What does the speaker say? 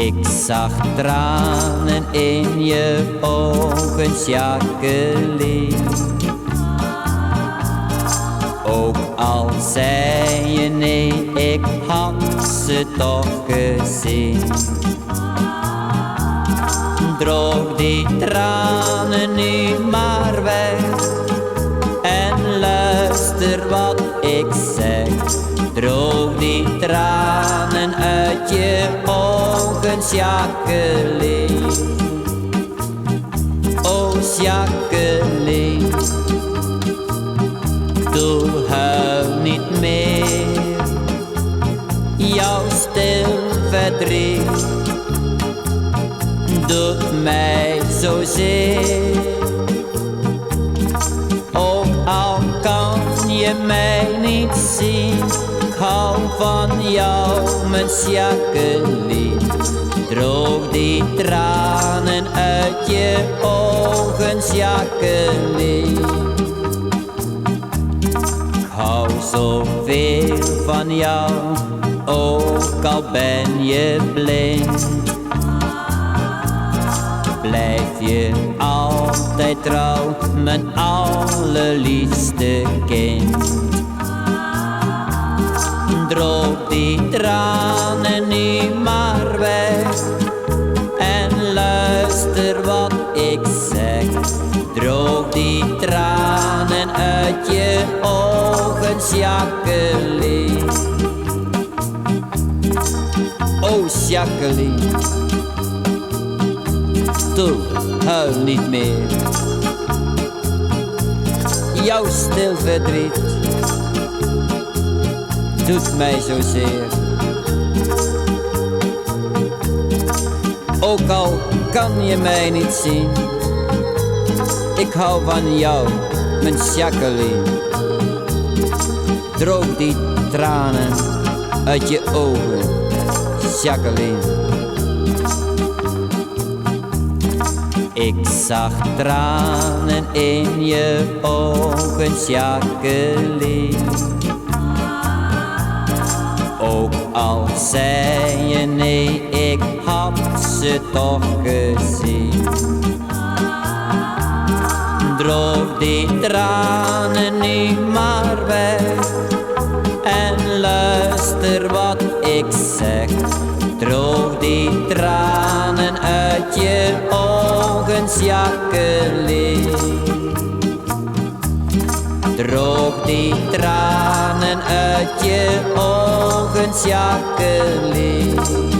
Ik zag tranen in je ogen, Jacqueline. Ook al zei je nee, ik had ze toch gezien. Droog die tranen nu maar weg en luister wat ik zeg. Droog die tranen uit je ogen, Jacqueline. Oh Jacqueline, doe huil niet meer. Jouw stil verdriet doet mij zozeer. Ook al kan je mij niet zien, ik hou van jou, mijn Jacqueline. Droog die tranen uit je ogen, Jacqueline. Ik hou zoveel van jou, ook al ben je blind. Blijf je altijd trouw, mijn allerliefste kind. Droog die tranen nu maar weg en luister wat ik zeg. Droog die tranen uit je ogen, Jacqueline. Oh Jacqueline, toe, huil niet meer. Jouw stil verdriet doet mij zozeer. Ook al kan je mij niet zien, ik hou van jou, mijn Jacqueline. Droog die tranen uit je ogen, Jacqueline. Ik zag tranen in je ogen, Jacqueline. Ook al zei je nee, ik had ze toch gezien. Droog die tranen nu maar weg en luister wat ik zeg. Droog die tranen uit je ogen, Jacqueline. Droog die tranen uit je ogen, Jacqueline.